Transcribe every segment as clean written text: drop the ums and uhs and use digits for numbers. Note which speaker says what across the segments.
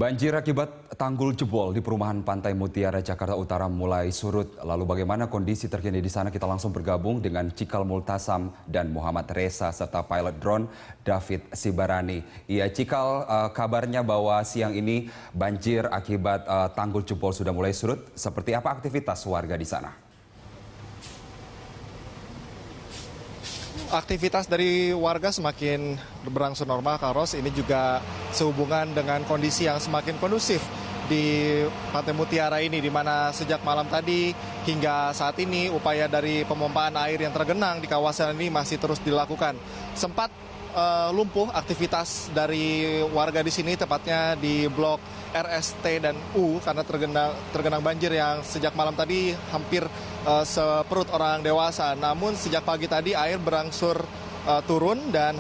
Speaker 1: Banjir akibat tanggul jebol di perumahan Pantai Mutiara, Jakarta Utara mulai surut. Lalu bagaimana kondisi terkini di sana? Kita langsung bergabung dengan Cikal Multasam dan Muhammad Reza serta pilot drone David Sibarani. Iya Cikal, kabarnya bahwa siang ini banjir akibat tanggul jebol sudah mulai surut. Seperti apa aktivitas warga di sana?
Speaker 2: Aktivitas dari warga semakin berangsur normal, Carlos. Ini juga sehubungan dengan kondisi yang semakin kondusif di Pantai Mutiara ini, di mana sejak malam tadi hingga saat ini upaya dari pemompaan air yang tergenang di kawasan ini masih terus dilakukan. Sempat lumpuh aktivitas dari warga di sini, tepatnya di blok RST dan U, karena tergenang banjir yang sejak malam tadi hampir seperut orang dewasa. Namun sejak pagi tadi air berangsur turun dan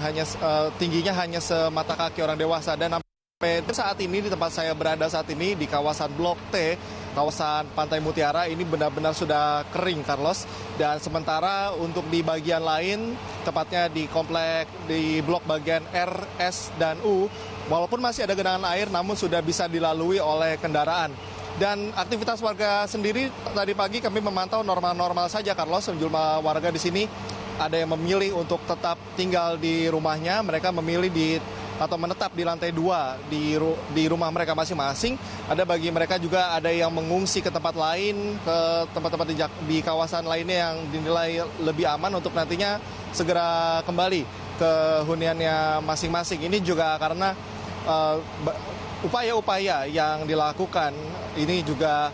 Speaker 2: tingginya hanya semata kaki orang dewasa. Dan sampai saat ini di tempat saya berada saat ini di kawasan Blok T, kawasan Pantai Mutiara ini benar-benar sudah kering, Carlos. Dan sementara untuk di bagian lain, tepatnya di komplek di blok bagian R, S, dan U, walaupun masih ada genangan air namun sudah bisa dilalui oleh kendaraan. Dan aktivitas warga sendiri tadi pagi kami memantau normal-normal saja, Carlos. Sejumlah warga di sini ada yang memilih untuk tetap tinggal di rumahnya. Mereka memilih atau menetap di lantai 2 di rumah mereka masing-masing. Ada bagi mereka juga ada yang mengungsi ke tempat lain, ke tempat-tempat di kawasan lainnya yang dinilai lebih aman untuk nantinya segera kembali ke huniannya masing-masing. Ini juga karena upaya-upaya yang dilakukan ini juga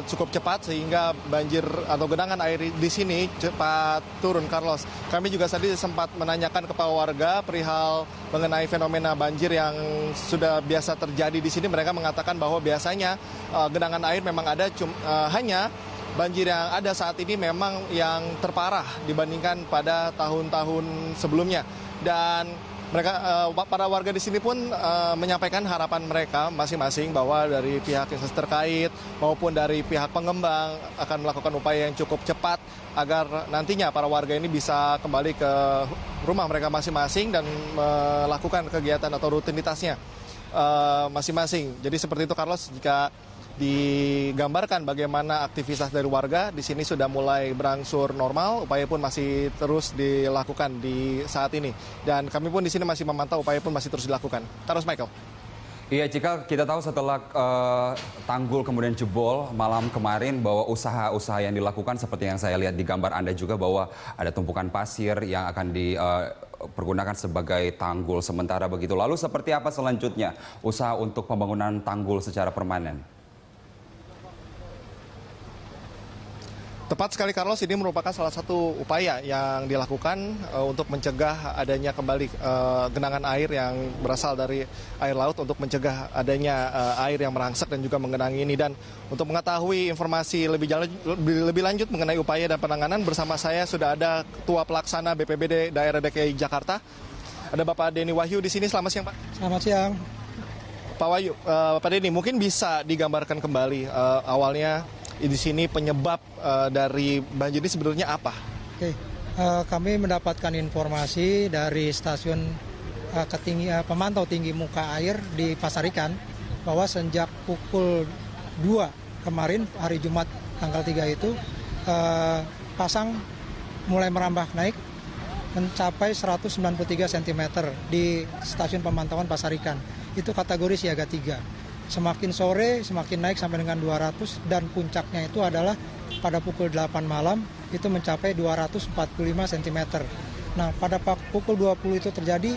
Speaker 2: cukup cepat sehingga banjir atau genangan air di sini cepat turun, Carlos. Kami juga tadi sempat menanyakan kepada warga perihal mengenai fenomena banjir yang sudah biasa terjadi di sini. Mereka mengatakan bahwa biasanya genangan air memang ada, hanya banjir yang ada saat ini memang yang terparah dibandingkan pada tahun-tahun sebelumnya. Dan mereka, para warga di sini pun menyampaikan harapan mereka masing-masing bahwa dari pihak instansi terkait maupun dari pihak pengembang akan melakukan upaya yang cukup cepat agar nantinya para warga ini bisa kembali ke rumah mereka masing-masing dan melakukan kegiatan atau rutinitasnya masing-masing. Jadi seperti itu, Carlos, jika digambarkan bagaimana aktivitas dari warga di sini sudah mulai berangsur normal, upaya pun masih terus dilakukan di saat ini. Dan kami pun di sini masih memantau, upaya pun masih terus dilakukan. Terus, Michael.
Speaker 1: Iya, jika kita tahu setelah tanggul kemudian jebol malam kemarin bahwa usaha-usaha yang dilakukan seperti yang saya lihat di gambar Anda juga bahwa ada tumpukan pasir yang akan dipergunakan sebagai tanggul sementara begitu. Lalu seperti apa selanjutnya usaha untuk pembangunan tanggul secara permanen?
Speaker 2: Tepat sekali, Carlos, ini merupakan salah satu upaya yang dilakukan untuk mencegah adanya kembali genangan air yang berasal dari air laut, untuk mencegah adanya air yang merangsek dan juga menggenangi ini. Dan untuk mengetahui informasi lebih lanjut mengenai upaya dan penanganan, bersama saya sudah ada Ketua Pelaksana BPBD Daerah DKI Jakarta. Ada Bapak Denny Wahyu di sini. Selamat siang, Pak.
Speaker 3: Selamat siang.
Speaker 2: Pak Wahyu, Pak Denny, mungkin bisa digambarkan kembali awalnya di sini penyebab dari banjir ini sebenarnya apa?
Speaker 3: Oke, kami mendapatkan informasi dari stasiun pemantau tinggi muka air di Pasar Ikan bahwa sejak pukul 2 kemarin hari Jumat tanggal 3 itu pasang mulai merambah naik mencapai 193 cm di stasiun pemantauan Pasar Ikan. Itu kategori siaga 3. Semakin sore semakin naik sampai dengan 200 dan puncaknya itu adalah pada pukul 8 malam itu mencapai 245 cm. Nah, pada pukul 20 itu terjadi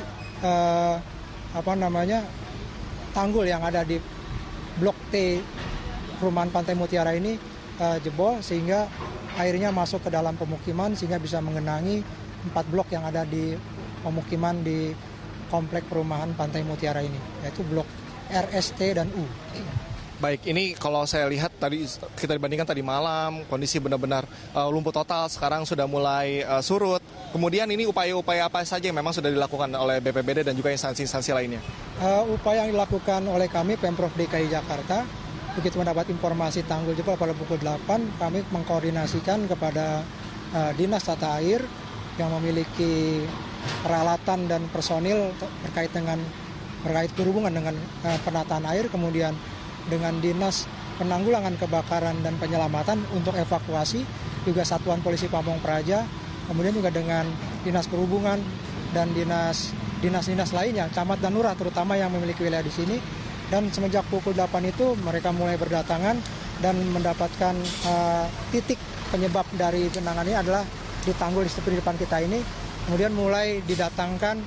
Speaker 3: tanggul yang ada di Blok T perumahan Pantai Mutiara ini jebol sehingga airnya masuk ke dalam pemukiman sehingga bisa mengenangi 4 blok yang ada di pemukiman di komplek perumahan Pantai Mutiara ini, yaitu blok RST dan U.
Speaker 2: Baik, ini kalau saya lihat tadi kita dibandingkan tadi malam kondisi benar-benar lumpuh total, sekarang sudah mulai surut. Kemudian ini upaya-upaya apa saja yang memang sudah dilakukan oleh BPBD dan juga instansi-instansi lainnya?
Speaker 3: Upaya yang dilakukan oleh kami Pemprov DKI Jakarta, begitu mendapat informasi tanggul jebol pada pukul 8, kami mengkoordinasikan kepada Dinas Tata Air yang memiliki peralatan dan personil terkait dengan berkait berhubungan dengan penataan air, kemudian dengan Dinas Penanggulangan Kebakaran dan Penyelamatan untuk evakuasi, juga Satuan Polisi Pamong Praja, kemudian juga dengan Dinas Perhubungan dan dinas-dinas lainnya, camat dan lurah terutama yang memiliki wilayah di sini. Dan semenjak pukul 8 itu mereka mulai berdatangan dan mendapatkan titik penyebab dari genangan ini adalah di tanggul di seperti depan kita ini. Kemudian mulai didatangkan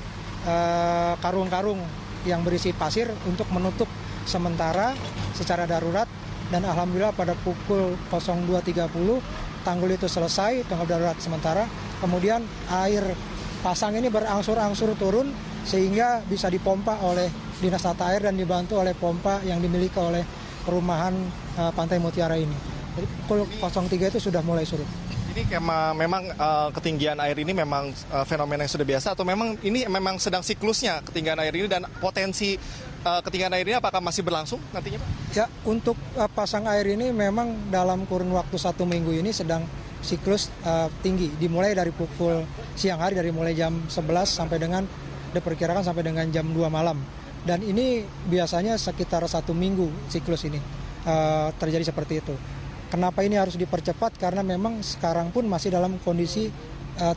Speaker 3: karung-karung yang berisi pasir untuk menutup sementara secara darurat. Dan alhamdulillah pada pukul 02.30 tanggul itu selesai, tanggul darurat sementara. Kemudian air pasang ini berangsur-angsur turun sehingga bisa dipompa oleh Dinas Tata Air dan dibantu oleh pompa yang dimiliki oleh perumahan Pantai Mutiara ini. Jadi pukul 03 itu sudah mulai surut.
Speaker 2: Ini memang ketinggian air ini memang fenomena yang sudah biasa, atau memang ini memang sedang siklusnya ketinggian air ini, dan potensi ketinggian air ini apakah masih berlangsung nantinya, Pak?
Speaker 3: Ya, untuk pasang air ini memang dalam kurun waktu 1 minggu ini sedang siklus tinggi, dimulai dari pukul siang hari, dari mulai jam 11 sampai dengan diperkirakan sampai dengan jam 2 malam. Dan ini biasanya sekitar 1 minggu siklus ini terjadi seperti itu. Kenapa ini harus dipercepat? Karena memang sekarang pun masih dalam kondisi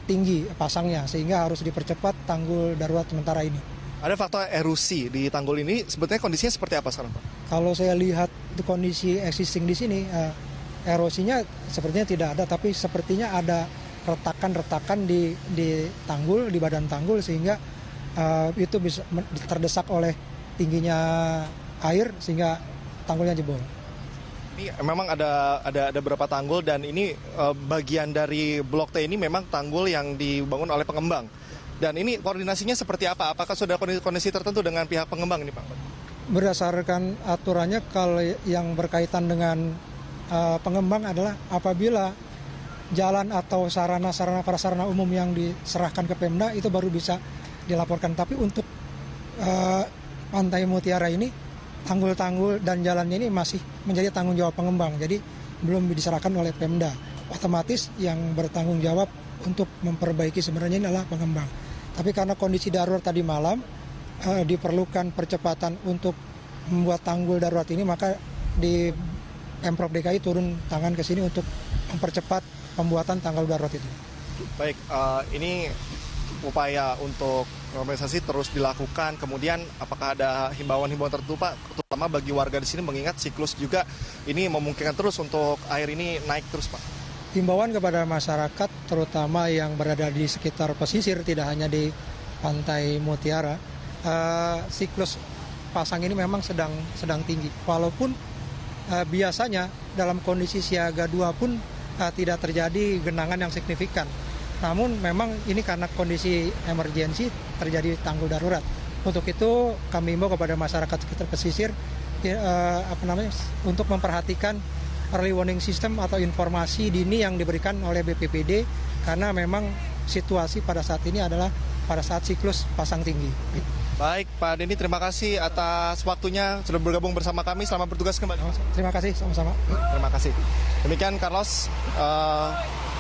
Speaker 3: tinggi pasangnya, sehingga harus dipercepat tanggul darurat sementara ini.
Speaker 2: Ada faktor erosi di tanggul ini, sebetulnya kondisinya seperti apa sekarang, Pak?
Speaker 3: Kalau saya lihat kondisi existing di sini, erosinya sepertinya tidak ada, tapi sepertinya ada retakan-retakan di tanggul, di badan tanggul, sehingga itu bisa terdesak oleh tingginya air sehingga tanggulnya jebol.
Speaker 2: Ini memang ada beberapa tanggul, dan ini bagian dari Blok T ini memang tanggul yang dibangun oleh pengembang. Dan ini koordinasinya seperti apa? Apakah sudah kondisi tertentu dengan pihak pengembang ini, Pak?
Speaker 3: Berdasarkan aturannya, kalau yang berkaitan dengan pengembang adalah apabila jalan atau sarana-sarana prasarana umum yang diserahkan ke Pemda itu baru bisa dilaporkan. Tapi untuk Pantai Mutiara ini, tanggul-tanggul dan jalannya ini masih menjadi tanggung jawab pengembang. Jadi belum diserahkan oleh Pemda. Otomatis yang bertanggung jawab untuk memperbaiki sebenarnya ini adalah pengembang. Tapi karena kondisi darurat tadi malam, diperlukan percepatan untuk membuat tanggul darurat ini, maka di Pemprov DKI turun tangan ke sini untuk mempercepat pembuatan tanggul darurat itu.
Speaker 2: Baik, ini upaya untuk normalisasi terus dilakukan. Kemudian apakah ada himbauan-himbauan tertentu, Pak, terutama bagi warga di sini, mengingat siklus juga ini memungkinkan terus untuk air ini naik terus, Pak?
Speaker 3: Himbauan kepada masyarakat, terutama yang berada di sekitar pesisir, tidak hanya di Pantai Mutiara, siklus pasang ini memang sedang tinggi. Walaupun biasanya dalam kondisi siaga 2 pun tidak terjadi genangan yang signifikan. Namun memang ini karena kondisi emergensi terjadi tanggul darurat. Untuk itu kami himbau kepada masyarakat sekitar pesisir untuk memperhatikan early warning system atau informasi dini yang diberikan oleh BPBD, karena memang situasi pada saat ini adalah pada saat siklus pasang tinggi.
Speaker 2: Baik, Pak Denny, terima kasih atas waktunya sudah bergabung bersama kami. Selamat bertugas kembali.
Speaker 3: Terima kasih, sama-sama.
Speaker 2: Terima kasih. Demikian, Carlos,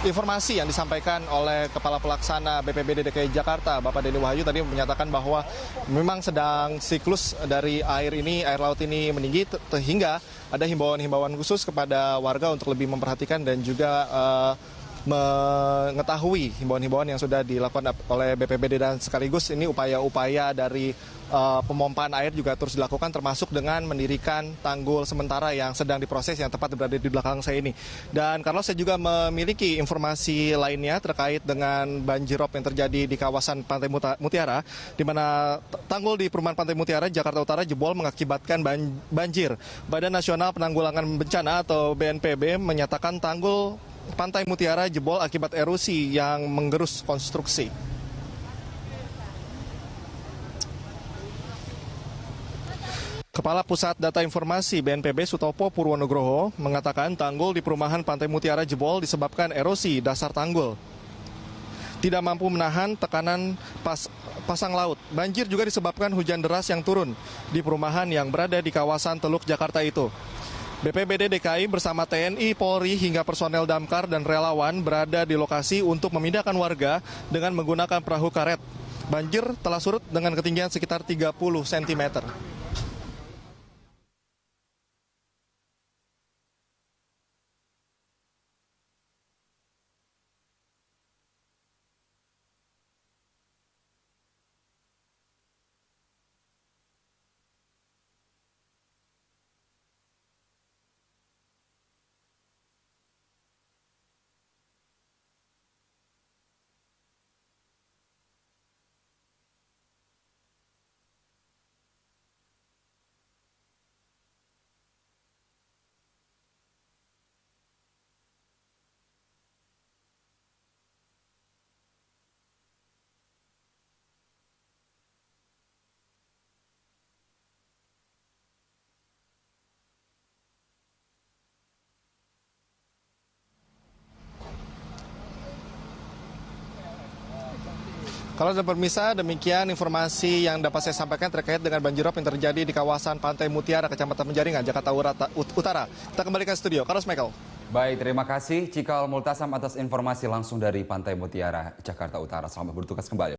Speaker 2: informasi yang disampaikan oleh Kepala Pelaksana BPBD DKI Jakarta, Bapak Denny Wahyu, tadi menyatakan bahwa memang sedang siklus dari air laut ini meninggi, sehingga ada himbauan-himbauan khusus kepada warga untuk lebih memperhatikan dan juga mengetahui himbauan-himbauan yang sudah dilakukan oleh BPBD, dan sekaligus ini upaya-upaya dari pemompaan air juga terus dilakukan, termasuk dengan mendirikan tanggul sementara yang sedang diproses, yang tepat berada di belakang saya ini. Dan kalau saya juga memiliki informasi lainnya terkait dengan banjirop yang terjadi di kawasan Pantai Mutiara, di mana tanggul di Perumahan Pantai Mutiara, Jakarta Utara jebol mengakibatkan banjir. Badan Nasional Penanggulangan Bencana atau BNPB menyatakan tanggul Pantai Mutiara jebol akibat erosi yang menggerus konstruksi. Kepala Pusat Data Informasi BNPB Sutopo Purwonugroho mengatakan tanggul di Perumahan Pantai Mutiara jebol disebabkan erosi dasar tanggul. Tidak mampu menahan tekanan pasang laut. Banjir juga disebabkan hujan deras yang turun di perumahan yang berada di kawasan Teluk Jakarta itu. BPBD DKI bersama TNI, Polri hingga personel damkar dan relawan berada di lokasi untuk memindahkan warga dengan menggunakan perahu karet. banjir telah surut dengan ketinggian sekitar 30 cm. Kalau ada pemirsa, demikian informasi yang dapat saya sampaikan terkait dengan banjirop yang terjadi di kawasan Pantai Mutiara, Kecamatan Penjaringan, Jakarta Utara. Kita kembali ke studio. Carlos Michael.
Speaker 1: Baik, terima kasih Cikal Multasam atas informasi langsung dari Pantai Mutiara, Jakarta Utara. Selamat bertugas kembali.